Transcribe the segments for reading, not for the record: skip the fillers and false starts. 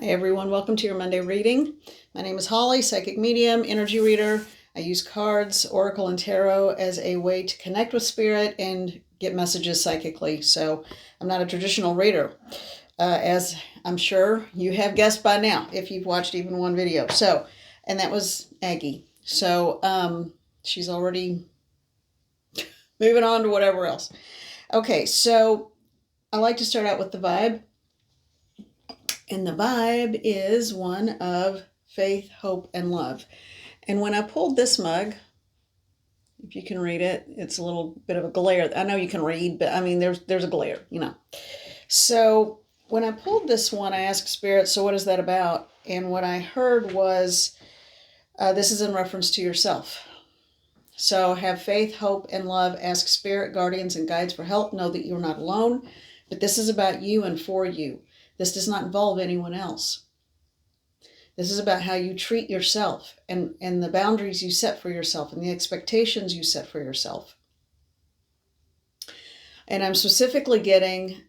Hi everyone, welcome to your Monday reading. My name is Holly, psychic medium, energy reader. I use cards, oracle, and tarot as a way to connect with spirit and get messages psychically. So I'm not a traditional reader, as I'm sure you have guessed by now if you've watched even one video. And that was Aggie. She's already moving on to whatever else. Okay, so I like to start out with the vibe. And the vibe is one of faith, hope, and love. And when I pulled this mug, if you can read it, it's a little bit of a glare. I know you can read, but I mean, there's a glare, you know. So when I pulled this one, I asked Spirit, so what is that about? And what I heard was, this is in reference to yourself. So have faith, hope, and love. Ask Spirit, guardians, and guides for help. Know that you're not alone, but this is about you and for you. This does not involve anyone else. This is about how you treat yourself and the boundaries you set for yourself and the expectations you set for yourself. And I'm specifically getting,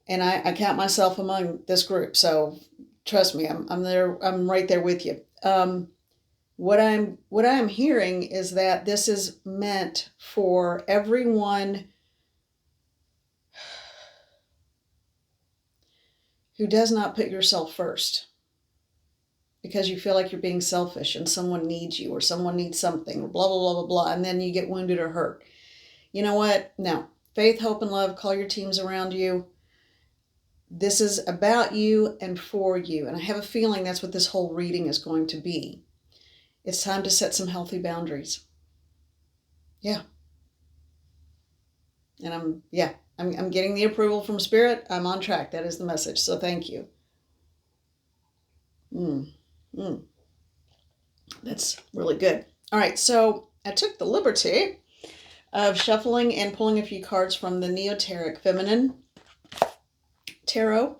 and I count myself among this group, so trust me, I'm there, I'm right there with you. What I'm hearing is that this is meant for everyone who does not put yourself first because you feel like you're being selfish and someone needs you or someone needs something or blah, blah, blah, blah, blah, and then you get wounded or hurt. You know what? No. Faith, hope, and love. Call your teams around you. This is about you and for you. And I have a feeling that's what this whole reading is going to be. It's time to set some healthy boundaries. Yeah. And I'm getting the approval from Spirit. I'm on track. That is the message. So thank you. That's really good. All right. So I took the liberty of shuffling and pulling a few cards from the Neoteric Feminine Tarot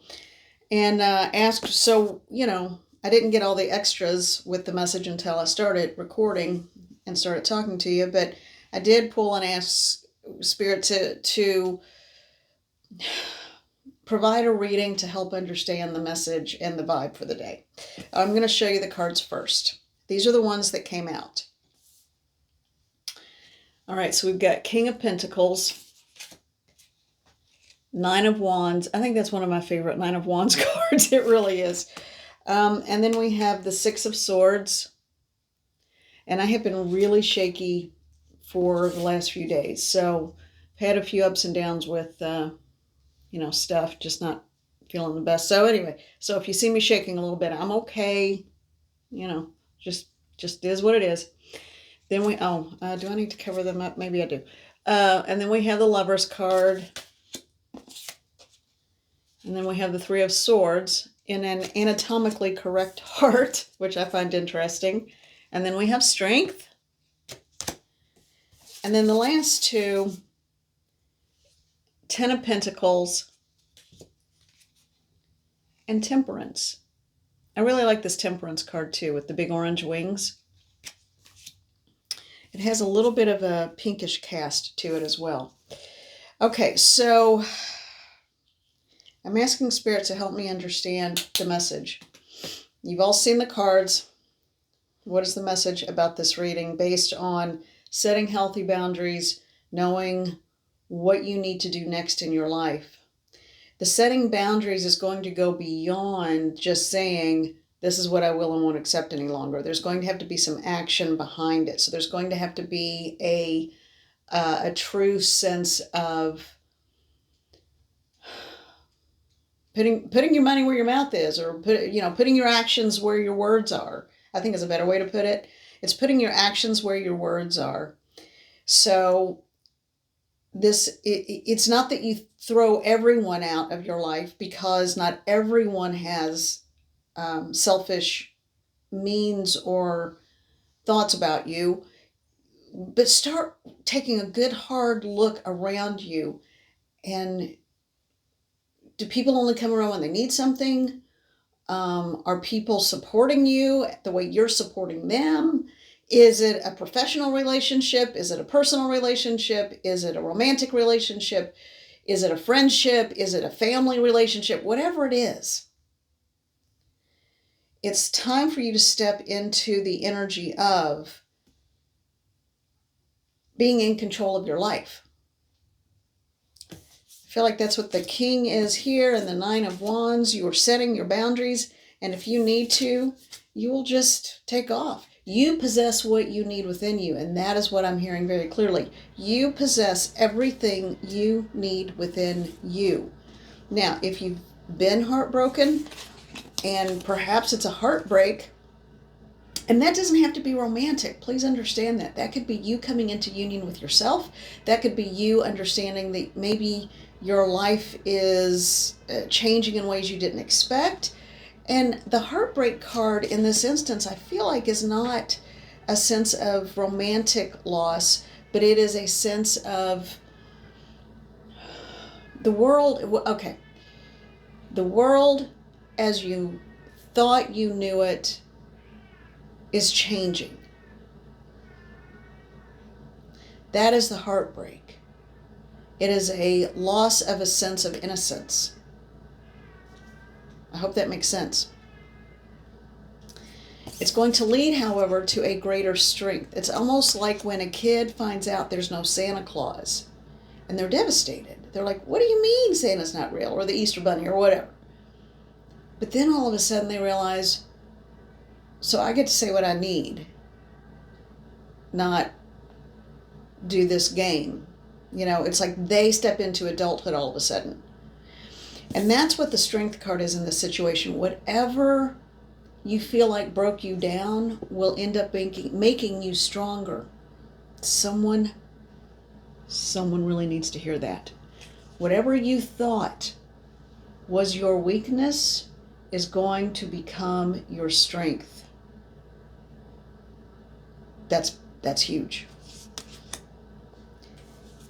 and asked, so, you know, I didn't get all the extras with the message until I started recording and started talking to you, but I did pull and ask Spirit to provide a reading to help understand the message and the vibe for the day. I'm going to show you the cards first. These are the ones that came out. All right, so we've got King of Pentacles, Nine of Wands. I think that's one of my favorite Nine of Wands cards. It really is. And then we have the Six of Swords. And I have been really shaky for the last few days. So I've had a few ups and downs with, stuff, just not feeling the best. So anyway, so if you see me shaking a little bit, I'm okay. Just is what it is. Then do I need to cover them up? Maybe I do. And then we have the Lover's card. And then we have the Three of Swords in an anatomically correct heart, which I find interesting. And then we have Strength. And then the last two, Ten of Pentacles and Temperance. I really like this Temperance card too with the big orange wings. It has a little bit of a pinkish cast to it as well. Okay, so I'm asking Spirit to help me understand the message. You've all seen the cards. What is the message about this reading based on setting healthy boundaries, knowing what you need to do next in your life? The setting boundaries is going to go beyond just saying, this is what I will and won't accept any longer. There's going to have to be some action behind it. So there's going to have to be a true sense of putting your money where your mouth is, or putting your actions where your words are. I think is a better way to put it. It's putting your actions where your words are. So it's not that you throw everyone out of your life, because not everyone has selfish means or thoughts about you, but start taking a good hard look around you. And do people only come around when they need something? Are people supporting you the way you're supporting them? Is it a professional relationship? Is it a personal relationship? Is it a romantic relationship? Is it a friendship? Is it a family relationship? Whatever it is, it's time for you to step into the energy of being in control of your life. I feel like that's what the King is here and the Nine of Wands. You are setting your boundaries, and if you need to, you will just take off. You possess what you need within you, and that is what I'm hearing very clearly. You possess everything you need within you. Now, if you've been heartbroken, and perhaps it's a heartbreak, and that doesn't have to be romantic. Please understand that. That could be you coming into union with yourself. That could be you understanding that maybe your life is changing in ways you didn't expect. And the heartbreak card in this instance, I feel like, is not a sense of romantic loss, but it is a sense of the world. Okay. The world as you thought you knew it is changing. That is the heartbreak. It is a loss of a sense of innocence. I hope that makes sense. It's going to lead, however, to a greater strength. It's almost like when a kid finds out there's no Santa Claus and they're devastated. They're like, what do you mean Santa's not real? Or the Easter Bunny or whatever. But then all of a sudden they realize, so I get to say what I need, not do this game. You know, it's like they step into adulthood all of a sudden. And that's what the Strength card is in this situation. Whatever you feel like broke you down will end up making you stronger. Someone really needs to hear that. Whatever you thought was your weakness is going to become your strength. That's huge.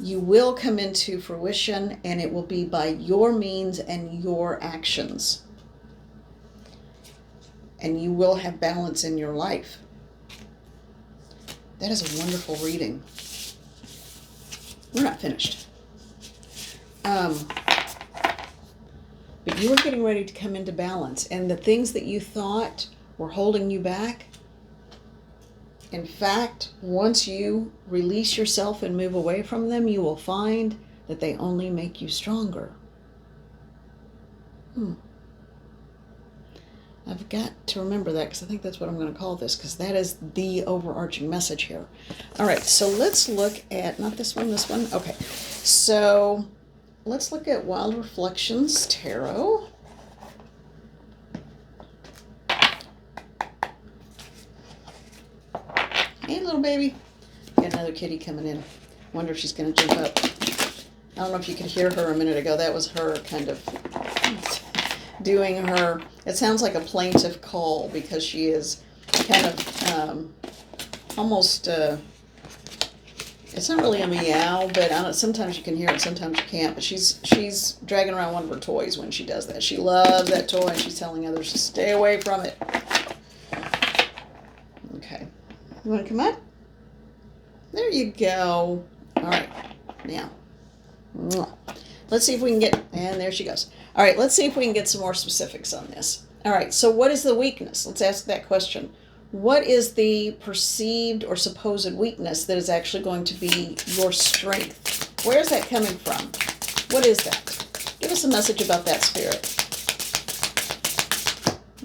You will come into fruition, and it will be by your means and your actions. And you will have balance in your life. That is a wonderful reading. We're not finished. But you are getting ready to come into balance. And the things that you thought were holding you back, in fact, once you release yourself and move away from them, you will find that they only make you stronger. I've got to remember that because I think that's what I'm going to call this, because that is the overarching message here. All right, so let's look at, not this one, this one. Okay, so let's look at Wild Reflections Tarot. Hey, little baby. Got another kitty coming in. Wonder if she's going to jump up. I don't know if you could hear her a minute ago. That was her kind of doing her, it sounds like a plaintive call, because she is kind of almost, it's not really a meow, but sometimes you can hear it, sometimes you can't. But she's dragging around one of her toys when she does that. She loves that toy, and she's telling others to stay away from it. Okay. You want to come up? There you go. All right. Now, let's see if we can get, and there she goes. All right, let's see if we can get some more specifics on this. All right, so what is the weakness? Let's ask that question. What is the perceived or supposed weakness that is actually going to be your strength? Where is that coming from? What is that? Give us a message about that, Spirit.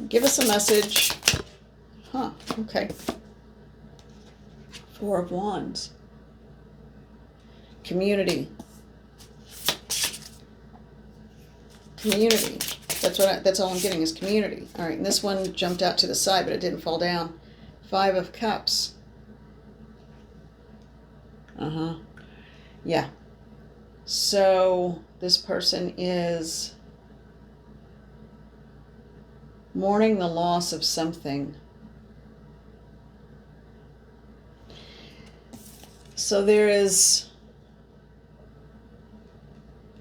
Give us a message. Huh, okay. Four of Wands. Community. Community. That's all I'm getting is community. All right, and this one jumped out to the side, but it didn't fall down. Five of Cups. Yeah. So this person is mourning the loss of something. So there is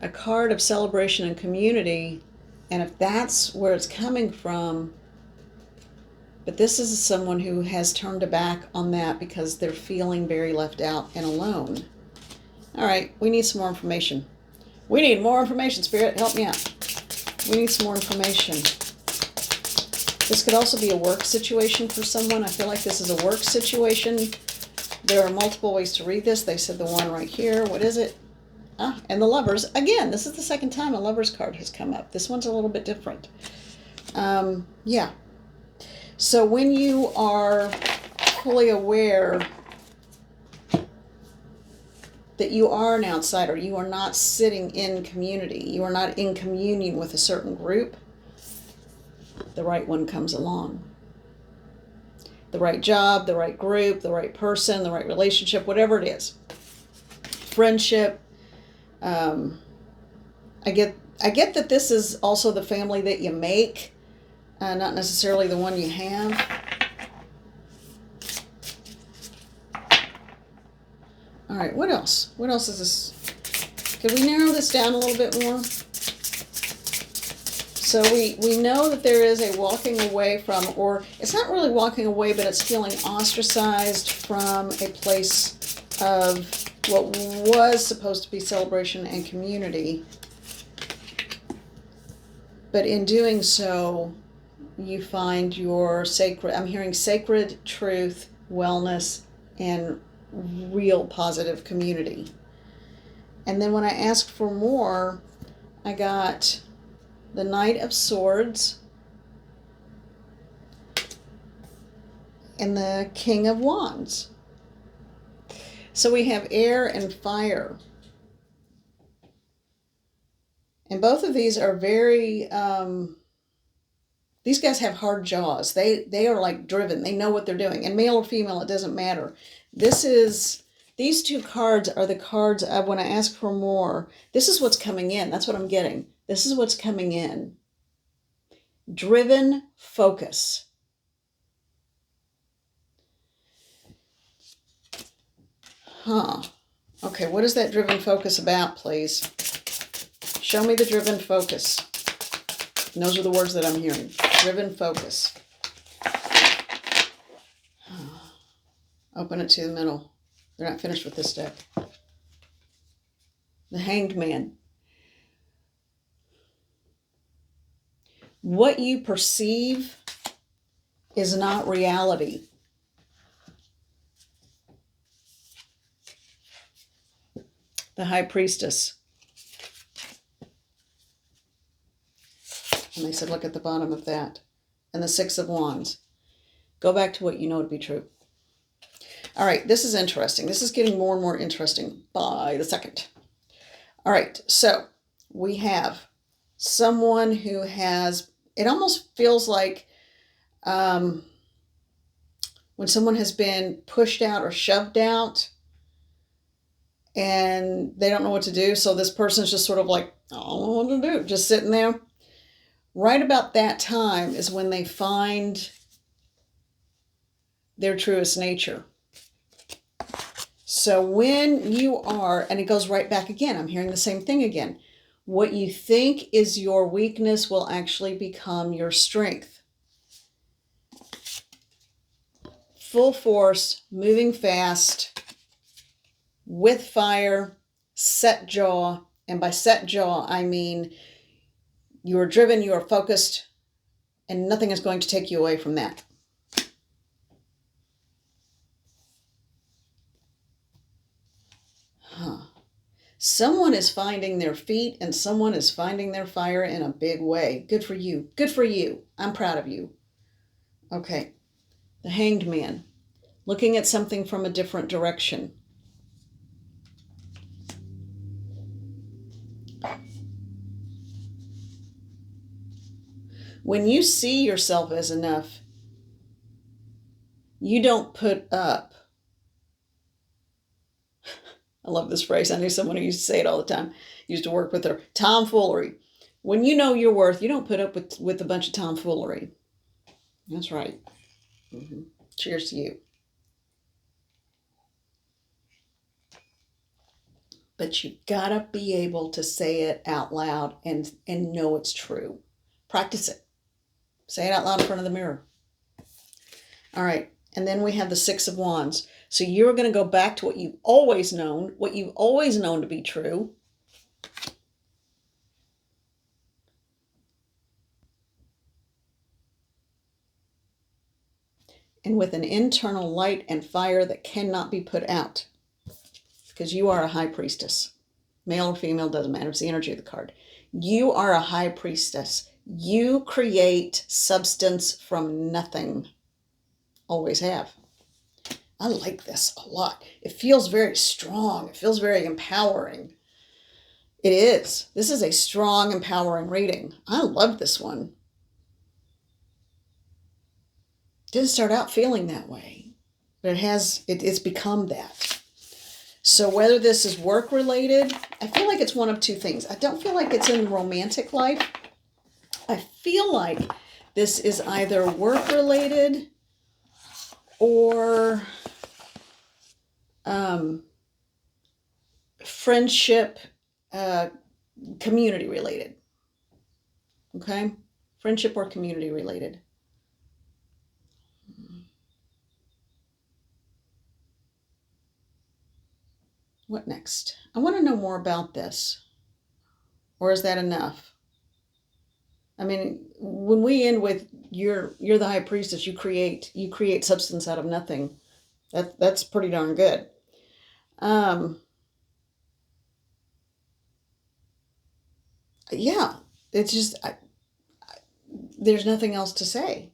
a card of celebration and community, and if that's where it's coming from, but this is someone who has turned a back on that because they're feeling very left out and alone. All right, we need some more information. We need more information, Spirit. Help me out. We need some more information. This could also be a work situation for someone. I feel like this is a work situation. There are multiple ways to read this. They said the one right here. What is it? Ah, and the Lovers. Again, this is the second time a Lovers card has come up. This one's a little bit different. Yeah. So when you are fully aware that you are an outsider, you are not sitting in community, you are not in communion with a certain group, the right one comes along. The right job, the right group, the right person, the right relationship, whatever it is. Friendship. I get that this is also the family that you make, not necessarily the one you have. All right, what else? What else is this? Could we narrow this down a little bit more? So we know that there is a walking away from, or it's not really walking away, but it's feeling ostracized from a place of what was supposed to be celebration and community. But in doing so, you find your sacred, I'm hearing sacred truth, wellness, and real positive community. And then when I asked for more, I got the Knight of Swords and the King of Wands. So we have air and fire. And both of these are very, these guys have hard jaws. They are like driven. They know what they're doing. And male or female, it doesn't matter. These two cards are the cards of when I ask for more. This is what's coming in. That's what I'm getting. This is what's coming in. Driven focus. Huh. Okay, what is that driven focus about, please? Show me the driven focus. And those are the words that I'm hearing. Driven focus. Open it to the middle. They're not finished with this deck. The Hanged Man. What you perceive is not reality. The High Priestess. And they said, look at the bottom of that. And the Six of Wands. Go back to what you know to be true. All right, this is interesting. This is getting more and more interesting by the second. All right, so we have someone who has, it almost feels like when someone has been pushed out or shoved out and they don't know what to do. So this person's just sort of like, I don't know what to do, just sitting there. Right about that time is when they find their truest nature. So when you are, and it goes right back again, I'm hearing the same thing again. What you think is your weakness will actually become your strength. Full force, moving fast, with fire, set jaw. And by set jaw, I mean you are driven, you are focused, and nothing is going to take you away from that. Someone is finding their feet and someone is finding their fire in a big way. Good for you. Good for you. I'm proud of you. Okay. The Hanged Man. Looking at something from a different direction. When you see yourself as enough, you don't put up. I love this phrase. I knew someone who used to say it all the time. Used to work with her. Tomfoolery. When you know your worth, you don't put up with a bunch of tomfoolery. That's right. Mm-hmm. Cheers to you. But you gotta be able to say it out loud and know it's true. Practice it. Say it out loud in front of the mirror. All right. And then we have the Six of Wands. So you're going to go back to what you've always known to be true. and with an internal light and fire that cannot be put out. Because you are a high priestess. Male or female, doesn't matter. It's the energy of the card. You are a high priestess. You create substance from nothing. Always have. I like this a lot. It feels very strong. It feels very empowering. It is. This is a strong, empowering reading. I love this one. Didn't start out feeling that way, but it's become that. So whether this is work related, I feel like it's one of two things. I don't feel like it's in romantic life. I feel like this is either work related or friendship, community related. Okay? Friendship or community related. What next? I want to know more about this. Or is that enough? I mean, when we end with you're the high priestess, you create substance out of nothing. That's pretty darn good. Yeah, it's just there's nothing else to say.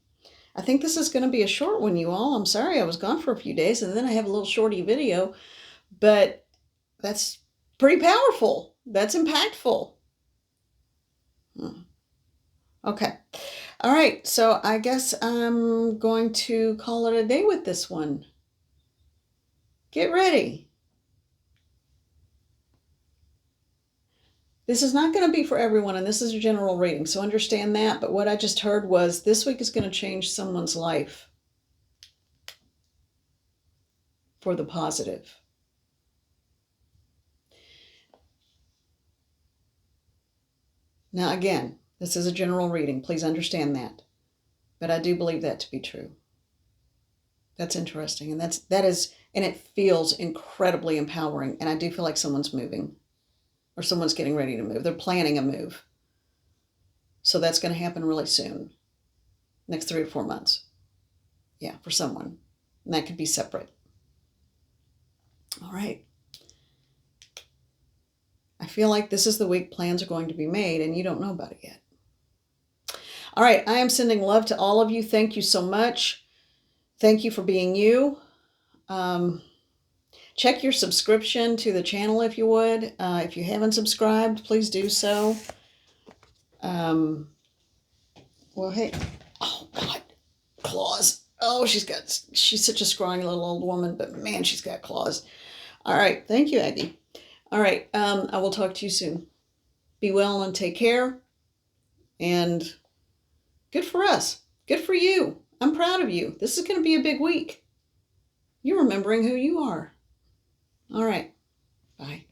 I think this is going to be a short one, you all. I'm sorry I was gone for a few days, and then I have a little shorty video, but that's pretty powerful. That's impactful. Okay. All right. So I guess I'm going to call it a day with this one. Get ready. This is not going to be for everyone, and this is a general reading, so understand that. But what I just heard was this week is going to change someone's life for the positive. Now, again, this is a general reading. Please understand that. But I do believe that to be true. That's interesting. And and it feels incredibly empowering. And I do feel like someone's moving or someone's getting ready to move. They're planning a move. So that's going to happen really soon. Next 3 or 4 months. Yeah, for someone. And that could be separate. All right. I feel like this is the week plans are going to be made and you don't know about it yet. All right, I am sending love to all of you. Thank you so much. Thank you for being you. Check your subscription to the channel if you would. If you haven't subscribed, please do so. Well, hey. Oh, God. Claws. Oh, she's such a scrawny little old woman, but man, she's got claws. All right. Thank you, Aggie. All right. I will talk to you soon. Be well and take care. And good for us. Good for you. I'm proud of you. This is going to be a big week. You're remembering who you are. All right. Bye.